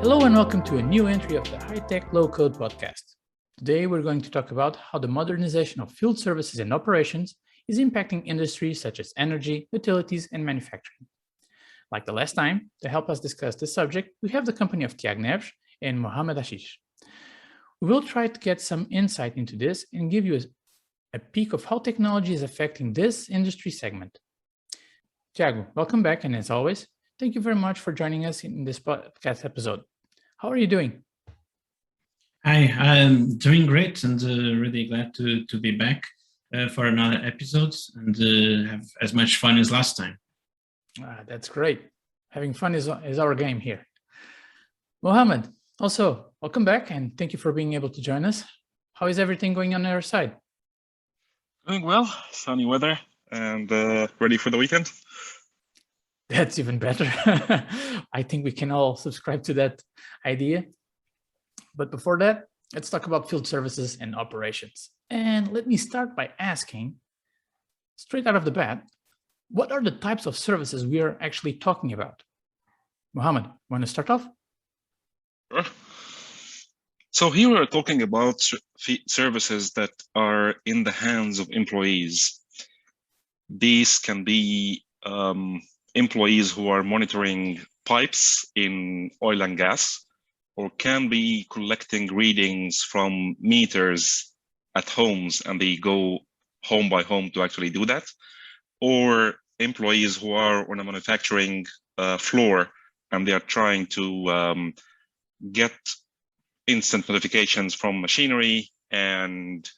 Hello and welcome to a new entry of the High Tech Low Code podcast. Today we're going to talk about how the modernization of field services and operations is impacting industries such as energy, utilities, and manufacturing. Like the last time, to help us discuss this subject, we have the company of Tiago Neves and Mohammed Hashish. We will try to get some insight into this and give you a peek of how technology is affecting this industry segment. Tiago, welcome back, and as always, thank you very much for joining us in this podcast episode. How are you doing? Hi, I'm doing great and really glad to be back for another episode and have as much fun as last time. That's great. Having fun is our game here. Mohammed, also, welcome back and thank you for being able to join us. How is everything going on your side? Doing well, sunny weather and ready for the weekend. That's even better. I think we can all subscribe to that idea. But before that, let's talk about field services and operations. And let me start by asking, straight out of the bat, what are the types of services we are actually talking about? Mohammed, want to start off? Sure. So here we're talking about services that are in the hands of employees. These can be employees who are monitoring pipes in oil and gas, or can be collecting readings from meters at homes and they go home by home to actually do that, or employees who are on a manufacturing floor and they are trying to get instant notifications from machinery and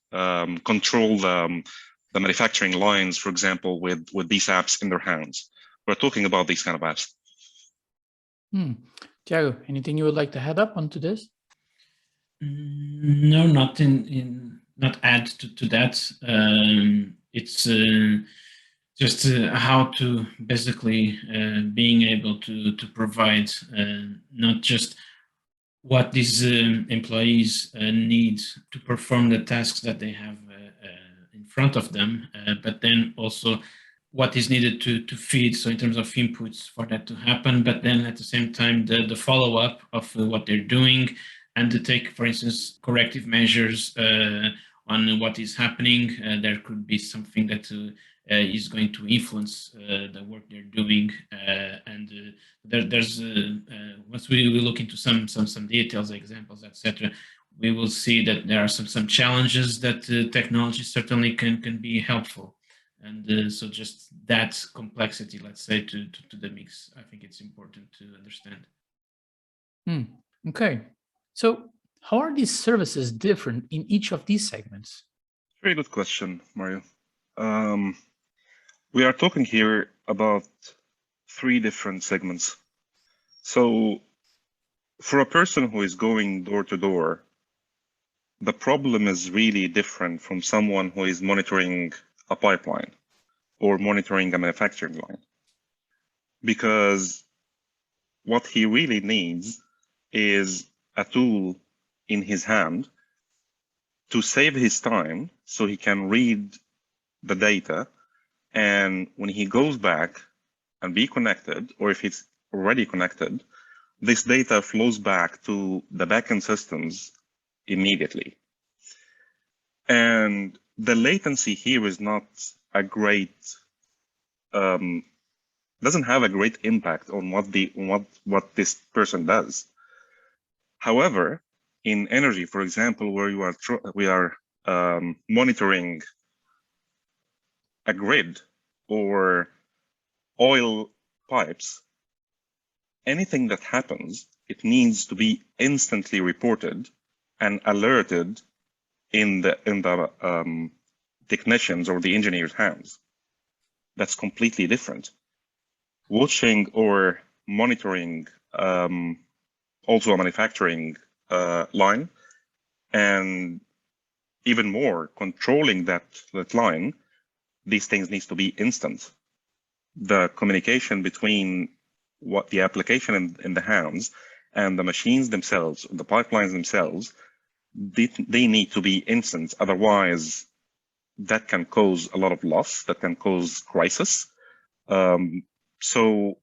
control the manufacturing lines, for example, with these apps in their hands. We're talking about these kind of apps. Tiago, anything you would like to add up onto this? No, not add to that. It's just how to basically being able to provide not just what these employees need to perform the tasks that they have in front of them, but then also what is needed to feed, so in terms of inputs for that to happen, but then at the same time the follow-up of what they're doing and to take, for instance, corrective measures on what is happening. There could be something that is going to influence the work they're doing, and there's once we look into some details, examples, etc., we will see that there are some challenges that technology certainly can be helpful. And so just that complexity, let's say, to the mix, I think it's important to understand. Okay. So how are these services different in each of these segments? Very good question, Mario. We are talking here about 3 different segments. So for a person who is going door to door, the problem is really different from someone who is monitoring a pipeline or monitoring a manufacturing line, because what he really needs is a tool in his hand to save his time so he can read the data, and when he goes back and be connected, or if it's already connected, this data flows back to the backend systems immediately. And the latency here is not a great, doesn't have a great impact on what this person does. However, in energy, for example, where we are monitoring a grid or oil pipes, anything that happens, it needs to be instantly reported and alerted in the technicians or the engineer's hands. That's completely different. Watching or monitoring also a manufacturing line, and even more controlling that line, these things needs to be instant. The communication between what the application in the hands and the machines themselves, the pipelines themselves, they need to be instant. Otherwise, that can cause a lot of loss, that can cause crisis. So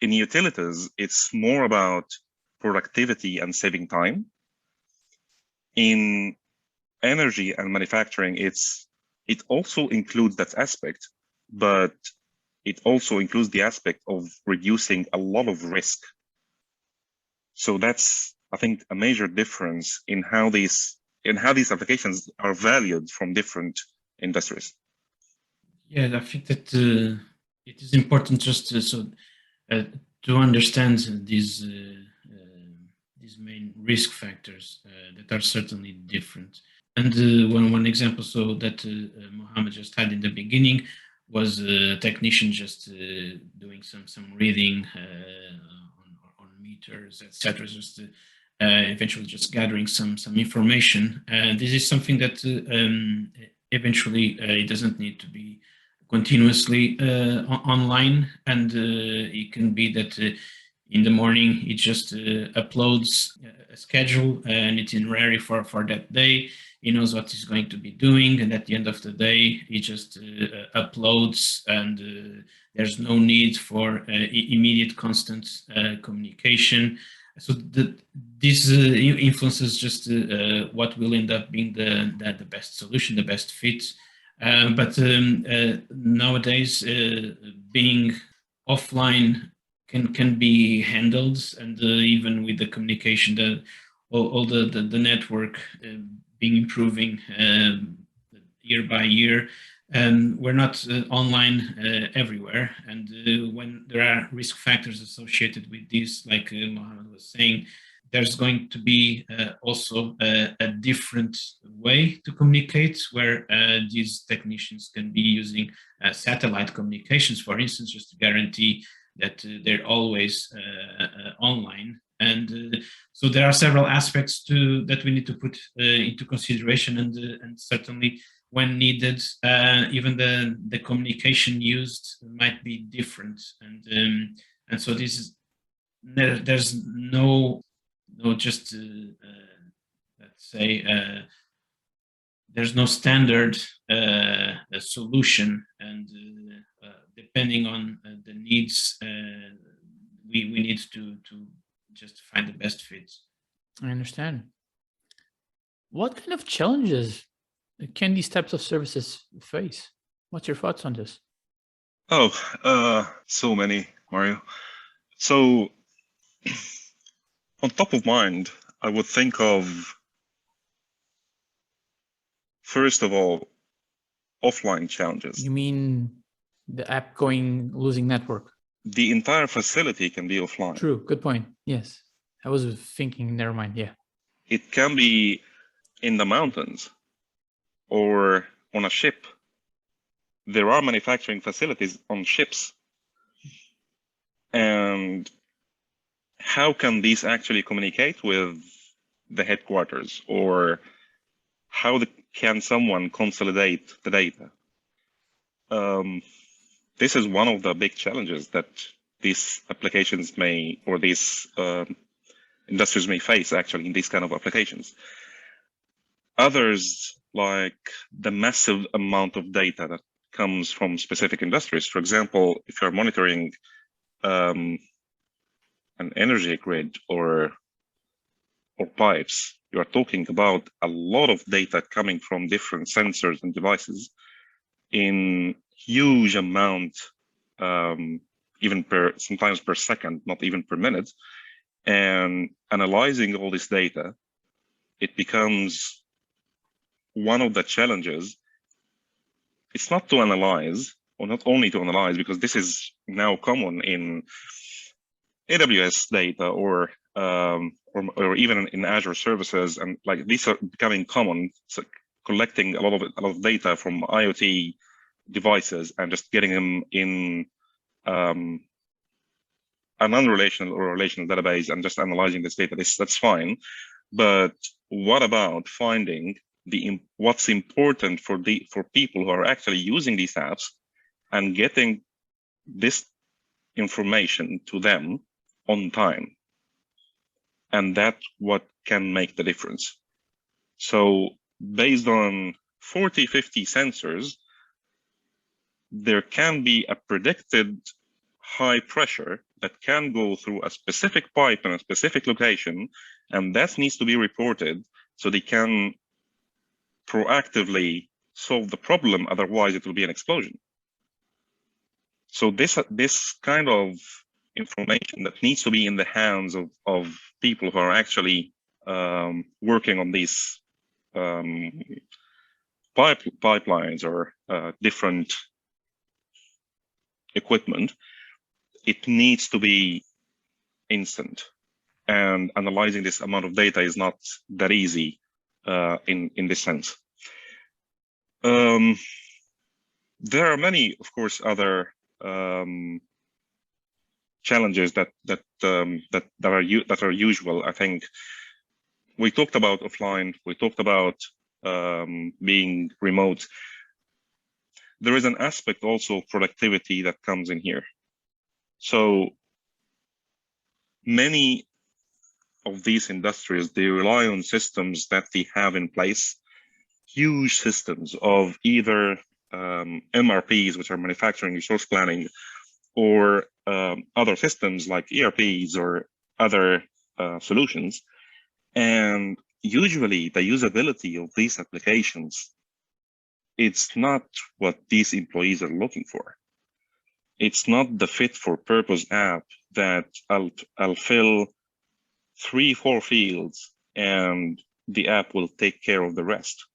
in utilities, it's more about productivity and saving time. In energy and manufacturing, it also includes that aspect, but it also includes the aspect of reducing a lot of risk. So that's, I think, a major difference in how these applications are valued from different industries. Yeah, I think that it is important just to understand these main risk factors that are certainly different. And one example, so that Mohammed just had in the beginning, was a technician just doing some reading on meters, etc. Just eventually just gathering some information. And this is something that eventually it doesn't need to be continuously online, and it can be that in the morning it just uploads a schedule and itinerary for that day. He knows what he's going to be doing, and at the end of the day he just uploads, and there's no need for immediate constant communication. So this influences just what will end up being the best solution, the best fit. But nowadays, being offline can be handled, and even with the communication, all the network being improving year by year. We're not online everywhere, and when there are risk factors associated with this, like Mohammed was saying, there's going to be also a different way to communicate, where these technicians can be using satellite communications, for instance, just to guarantee that they're always online. And so there are several aspects that we need to put into consideration, and certainly when needed, even the communication used might be different. And so there's no just let's say there's no standard solution, and depending on the needs, we need to just find the best fit. I understand. What kind of challenges can these types of services face? What's your thoughts on this? So many, Mario. So on top of mind, I would think of, first of all, offline challenges. You mean the app losing network? The entire facility can be offline. True, good point. Yes, I was thinking, never mind, yeah. It can be in the mountains or on a ship. There are manufacturing facilities on ships. And how can these actually communicate with the headquarters, or how can someone consolidate the data? This is one of the big challenges that these applications may, or these industries may face actually in these kind of applications. Others, like the massive amount of data that comes from specific industries. For example, if you're monitoring an energy grid or pipes, you are talking about a lot of data coming from different sensors and devices in huge amount, even sometimes per second, not even per minute. And analyzing all this data, it becomes one of the challenges. It's not to analyze, or not only to analyze, because this is now common in AWS data or even in Azure services, and like these are becoming common. So collecting a lot of data from IoT devices and just getting them in an unrelational or relational database and just analyzing this data. That's fine, but what about finding what's important for people who are actually using these apps and getting this information to them on time? And that's what can make the difference. So based on 40, 50 sensors, there can be a predicted high pressure that can go through a specific pipe in a specific location, and that needs to be reported so they can proactively solve the problem. Otherwise, it will be an explosion. So this kind of information that needs to be in the hands of people who are actually working on these pipelines or different equipment, it needs to be instant. And analyzing this amount of data is not that easy in this sense. There are many, of course, other challenges that are usual. I think we talked about offline. We talked about being remote. There is an aspect also of productivity that comes in here. So many of these industries, they rely on systems that they have in place, huge systems of either MRPs, which are manufacturing resource planning, or other systems like ERPs or other solutions. And usually the usability of these applications, it's not what these employees are looking for. It's not the fit for purpose app that I'll fill 3-4 fields and the app will take care of the rest.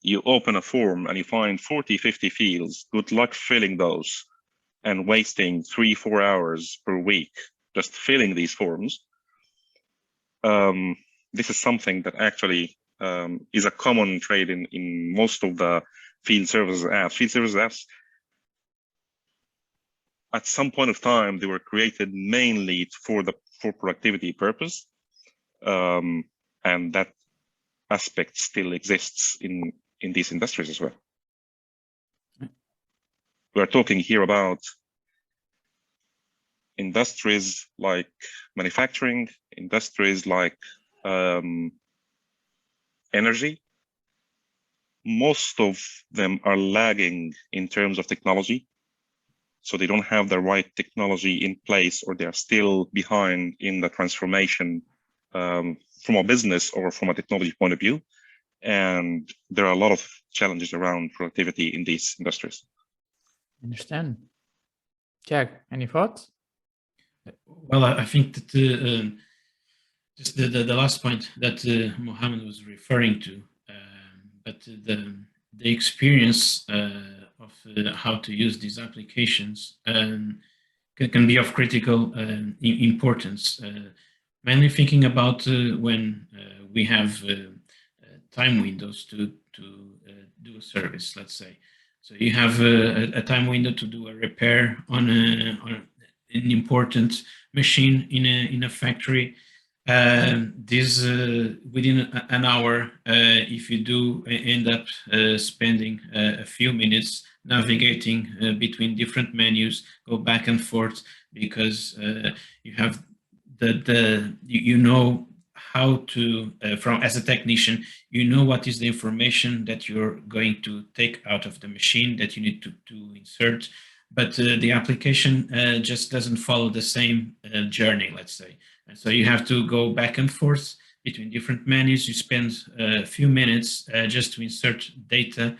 You open a form and you find 40-50 fields. Good luck filling those and wasting 3-4 hours per week just filling these forms. This is something that actually is a common trait in most of the field services apps. Field services apps, at some point of time, they were created mainly for productivity purpose, and that aspect still exists in these industries as well. We're talking here about industries like manufacturing, industries like energy. Most of them are lagging in terms of technology. So they don't have the right technology in place, or they're still behind in the transformation from a business or from a technology point of view. And there are a lot of challenges around productivity in these industries. I understand. Tiago, any thoughts? Well, I think that just the last point that Mohammed was referring to, but the experience of how to use these applications can be of critical importance. Mainly thinking about when we have time windows to do a service, let's say. So you have a time window to do a repair on an important machine in a factory. This within an hour, if you do end up spending a few minutes navigating between different menus, go back and forth, because you have you know how to from as a technician, you know what is the information that you're going to take out of the machine that you need to insert, but the application just doesn't follow the same journey, let's say. And so you have to go back and forth between different menus. You spend a few minutes just to insert data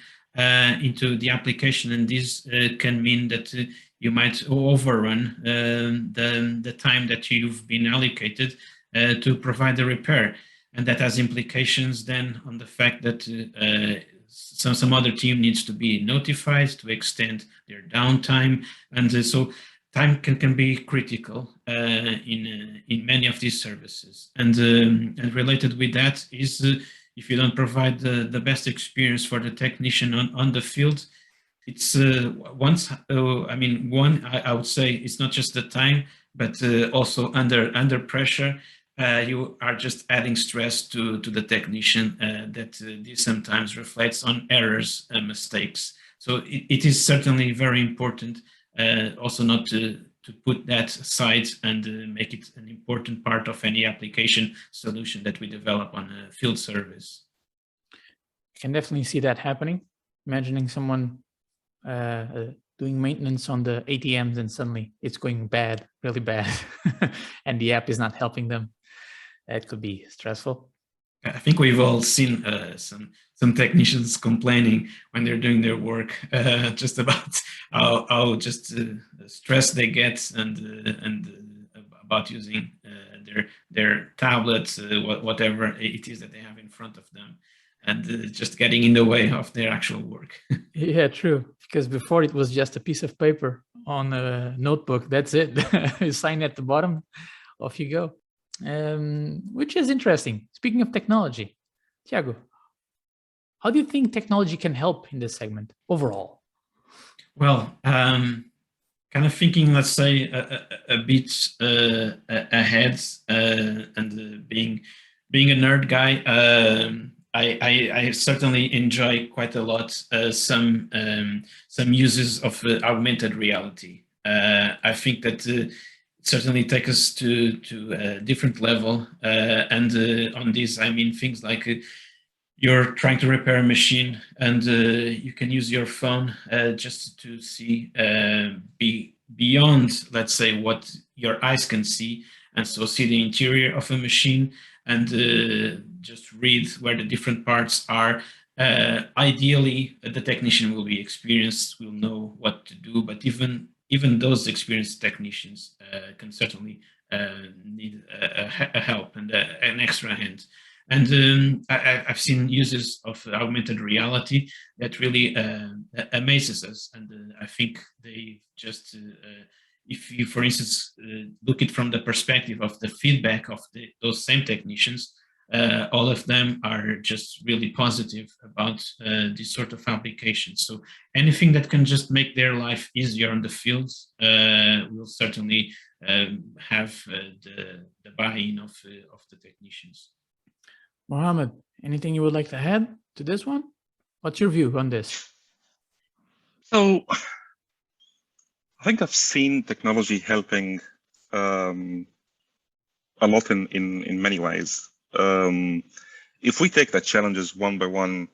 into the application, and this can mean that you might overrun the time that you've been allocated to provide the repair. And that has implications then on the fact that some other team needs to be notified to extend their downtime. And so time can be critical in many of these services. And related with that is if you don't provide the best experience for the technician on the field, it's I would say it's not just the time, but also under pressure, you are just adding stress to the technician that this sometimes reflects on errors and mistakes. So it is certainly very important also not to put that aside and make it an important part of any application solution that we develop on a field service. I can definitely see that happening. Imagining someone doing maintenance on the ATMs and suddenly it's going bad, really bad, and the app is not helping them. That could be stressful. I think we've all seen some technicians complaining when they're doing their work, just about how just stressed they get and about using their tablets, whatever it is that they have in front of them, and just getting in the way of their actual work. Yeah, true. Because before it was just a piece of paper on a notebook. That's it. You sign at the bottom, off you go. Which is interesting. Speaking of technology, Tiago, how do you think technology can help in this segment overall? Well, kind of thinking, let's say, a bit ahead, and being a nerd guy, I certainly enjoy quite a lot some uses of augmented reality. I think that certainly take us to a different level, and on this I mean things like you're trying to repair a machine and you can use your phone just to see beyond, let's say, what your eyes can see, and so see the interior of a machine and just read where the different parts are. Ideally, the technician will be experienced, will know what to do, but even those experienced technicians can certainly need a help and an extra hand. And I've seen uses of augmented reality that really amazes us. And I think they just, if you, for instance, look it from the perspective of the feedback of those same technicians, all of them are just really positive about this sort of application. So anything that can just make their life easier on the fields will certainly have the buy-in of the technicians. Mohammed, anything you would like to add to this one? What's your view on this? So I think I've seen technology helping a lot in many ways. If we take the challenges one by one,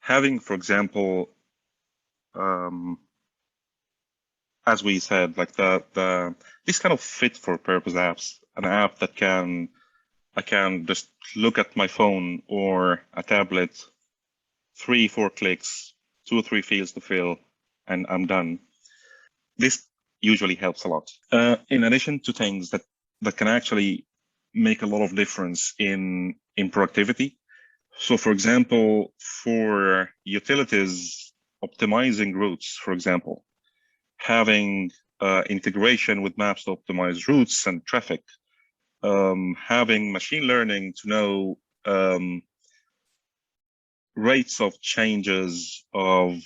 having, for example, as we said, like this kind of fit for purpose apps, an app that I can just look at my phone or a tablet, 3-4 clicks, 2 or 3 fields to fill, and I'm done. This usually helps a lot. In addition to things that can actually make a lot of difference in productivity. So for example, for utilities, optimizing routes, for example, having integration with maps to optimize routes and traffic, having machine learning to know rates of changes of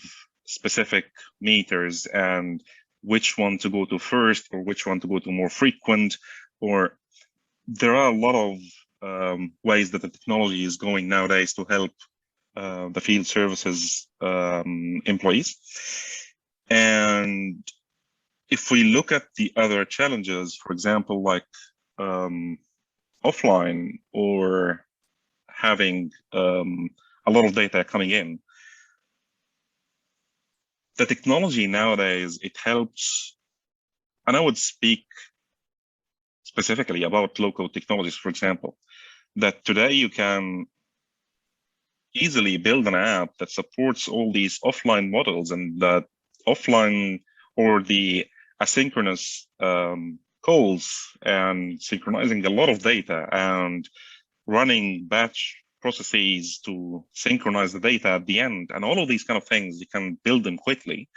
specific meters and which one to go to first or which one to go to more frequent, or there are a lot of ways that the technology is going nowadays to help the field services employees. And if we look at the other challenges, for example, like offline or having a lot of data coming in, the technology nowadays, it helps, and I would speak specifically about local technologies, for example, that today you can easily build an app that supports all these offline models, and that offline or the asynchronous calls and synchronizing a lot of data and running batch processes to synchronize the data at the end, and all of these kind of things, you can build them quickly.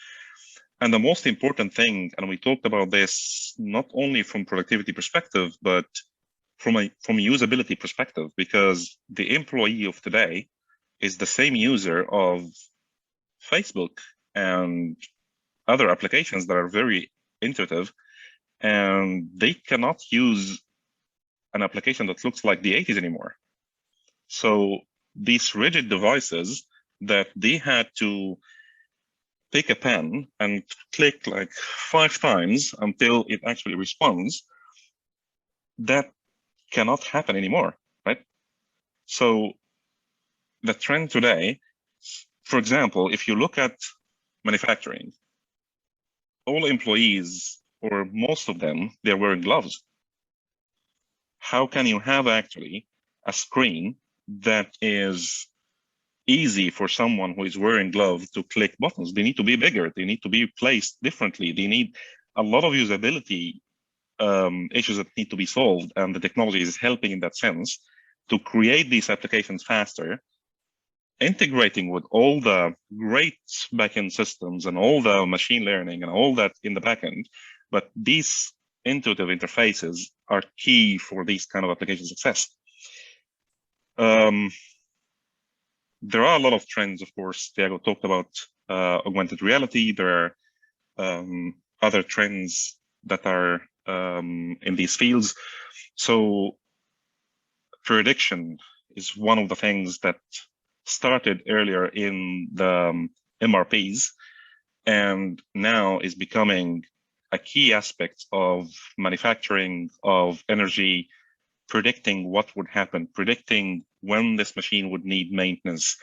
And the most important thing, and we talked about this not only from productivity perspective, but from a usability perspective, because the employee of today is the same user of Facebook and other applications that are very intuitive, and they cannot use an application that looks like the 80s anymore. So these rigid devices that they had to take a pen and click like 5 times until it actually responds, that cannot happen anymore, right? So the trend today, for example, if you look at manufacturing, all employees, or most of them, they're wearing gloves. How can you have actually a screen that is easy for someone who is wearing gloves to click buttons? They need to be bigger. They need to be placed differently. They need a lot of usability issues that need to be solved. And the technology is helping in that sense to create these applications faster, integrating with all the great backend systems and all the machine learning and all that in the backend. But these intuitive interfaces are key for these kind of application success. There are a lot of trends, of course. Tiago talked about augmented reality. There are other trends that are in these fields. So prediction is one of the things that started earlier in the MRPs and now is becoming a key aspect of manufacturing, of energy, predicting what would happen, predicting when this machine would need maintenance,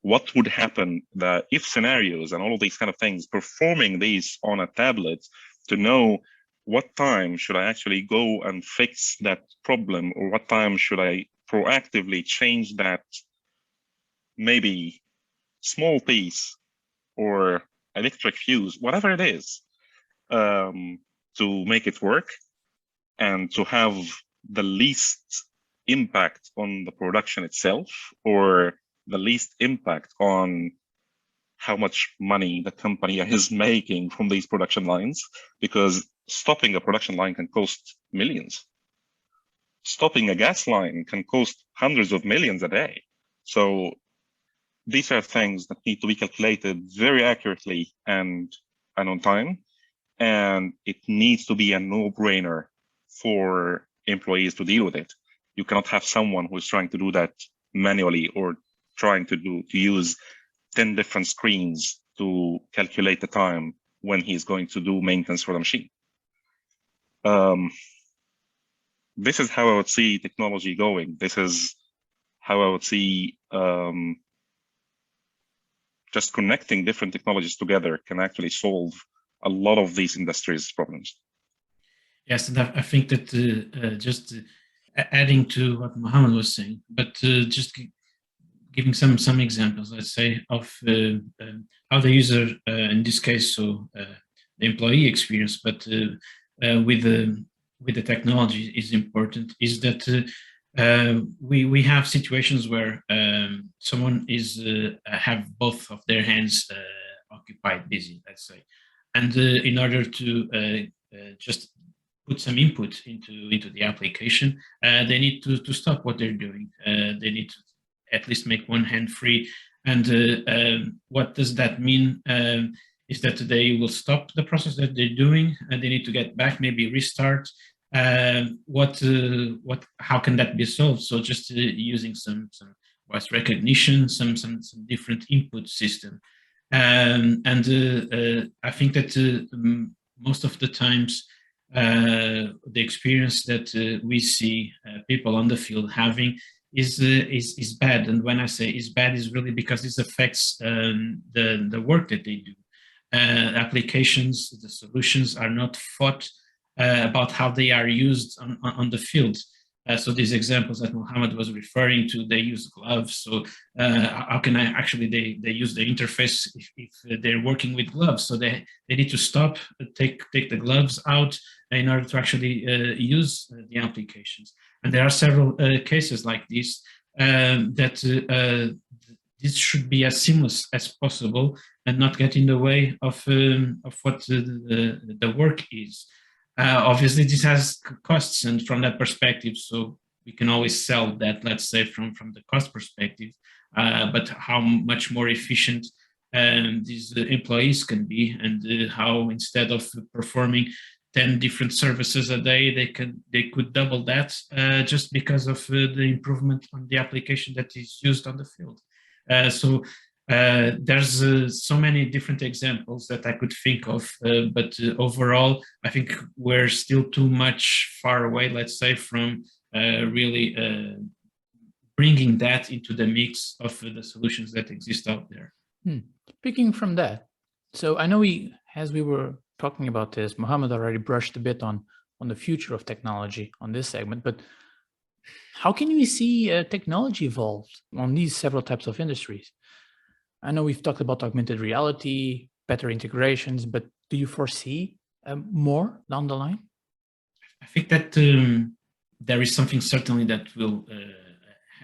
what would happen, the if scenarios and all of these kind of things, performing these on a tablet to know what time should I actually go and fix that problem, or what time should I proactively change that maybe small piece or electric fuse, whatever it is, to make it work and to have the least impact on the production itself, or the least impact on how much money the company is making from these production lines, because stopping a production line can cost millions. Stopping a gas line can cost hundreds of millions a day. So these are things that need to be calculated very accurately and on time. And it needs to be a no-brainer for employees to deal with it. You cannot have someone who is trying to do that manually, or trying to use 10 different screens to calculate the time when he's going to do maintenance for the machine. This is how I would see technology going. This is how I would see just connecting different technologies together can actually solve a lot of these industries' problems. Yes, and I think that just adding to what Mohammed was saying, but just giving some examples, let's say, of how the user, in this case, so the employee experience, but with the technology is important, is that we have situations where someone is have both of their hands occupied, busy, let's say, and in order to just put some input into the application, they need to stop what they're doing. They need to at least make one hand free. And what does that mean? Is that they will stop the process that they're doing, and they need to get back, maybe restart. How can that be solved? So just using some voice recognition, some different input system. And I think that most of the times, the experience that we see people on the field having is bad. And when I say is bad, is really because this affects the work that they do. Applications, the solutions are not thought about how they are used on the field. So these examples that Mohammed was referring to, they use gloves. So how can I actually, they use the interface if they're working with gloves. So they need to stop, take the gloves out in order to actually use the applications. And there are several cases like this that this should be as seamless as possible and not get in the way of what the work is. Obviously, this has costs, and from that perspective, so we can always sell that, let's say, from the cost perspective, but how much more efficient these employees can be, and how instead of performing 10 different services a day, they could double that just because of the improvement on the application that is used on the field. So there's so many different examples that I could think of, but overall, I think we're still too much far away, let's say, from really bringing that into the mix of the solutions that exist out there. Picking from that, so I know as we were talking about this. Mohammed already brushed a bit on the future of technology on this segment, but how can we see technology evolve on these several types of industries? I know we've talked about augmented reality, better integrations, but do you foresee more down the line? I think that there is something certainly that will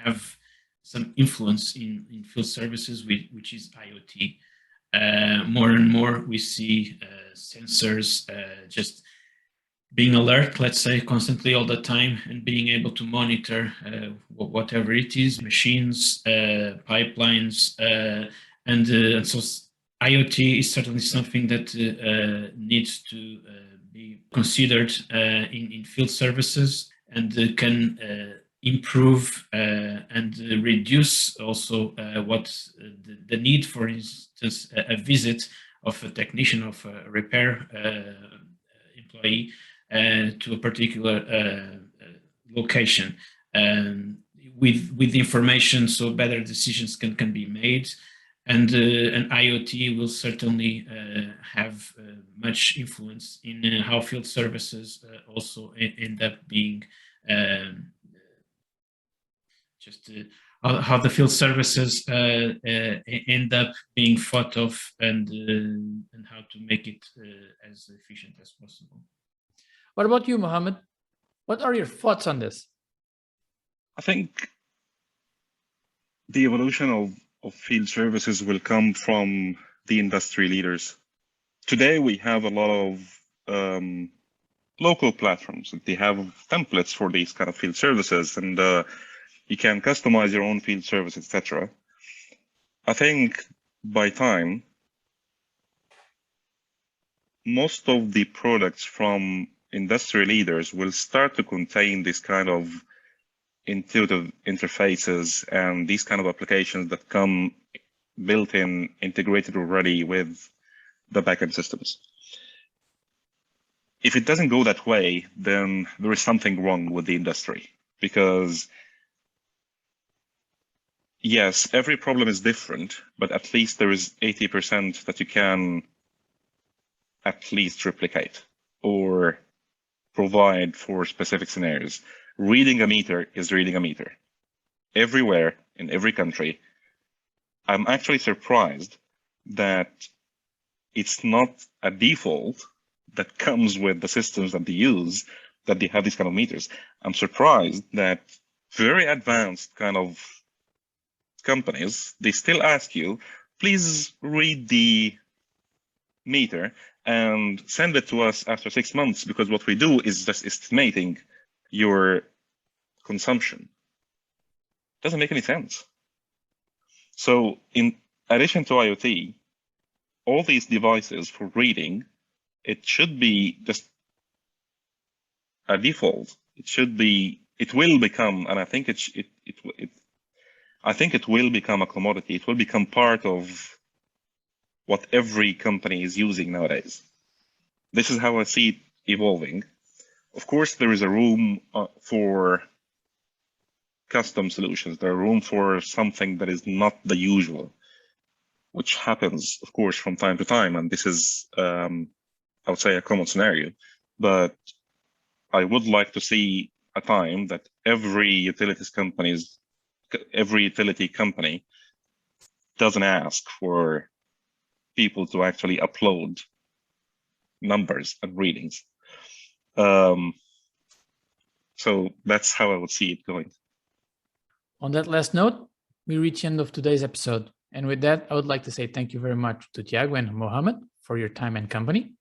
have some influence in field services, which is IoT. More and more we see sensors just being alert, let's say, constantly all the time, and being able to monitor whatever it is, machines, pipelines, and so IoT is certainly something that needs to be considered in field services, and can improve and reduce also what the need, for instance, a visit of a technician, of a repair employee to a particular location, with information, so better decisions can be made. And IoT will certainly have much influence in how field services also end up being how the field services end up being thought of, and how to make it as efficient as possible. What about you, Mohammed? What are your thoughts on this? I think the evolution of field services will come from the industry leaders. Today, we have a lot of local platforms. They have templates for these kind of field services, and you can customize your own field service, etc. I think by time, most of the products from industry leaders will start to contain this kind of intuitive interfaces and these kind of applications that come built-in, integrated already with the backend systems. If it doesn't go that way, then there is something wrong with the industry, because yes, every problem is different, but at least there is 80% that you can at least replicate or provide for specific scenarios. Reading a meter is reading a meter. Everywhere, in every country. I'm actually surprised that it's not a default that comes with the systems that they use, that they have these kind of meters. I'm surprised that very advanced kind of companies, they still ask you, please read the meter and send it to us after 6 months, because what we do is just estimating your consumption. Doesn't make any sense. So in addition to IoT, all these devices for reading, it should be just a default. It will become, and I think I think it will become a commodity. It will become part of what every company is using nowadays. This is how I see it evolving. Of course, there is a room for custom solutions. There is room for something that is not the usual, which happens, of course, from time to time. And this is, I would say, a common scenario. But I would like to see a time that every utility company doesn't ask for people to actually upload numbers and readings. So that's how I would see it going. On that last note, we reach the end of today's episode. And with that, I would like to say thank you very much to Tiago and Mohammed for your time and company.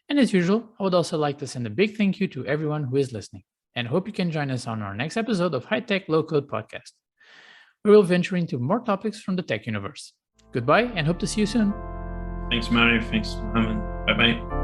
And as usual, I would also like to send a big thank you to everyone who is listening, and hope you can join us on our next episode of High Tech Low Code Podcast. We will venture into more topics from the tech universe. Goodbye, and hope to see you soon. Thanks, Mario. Thanks, Mohammed. Bye-bye.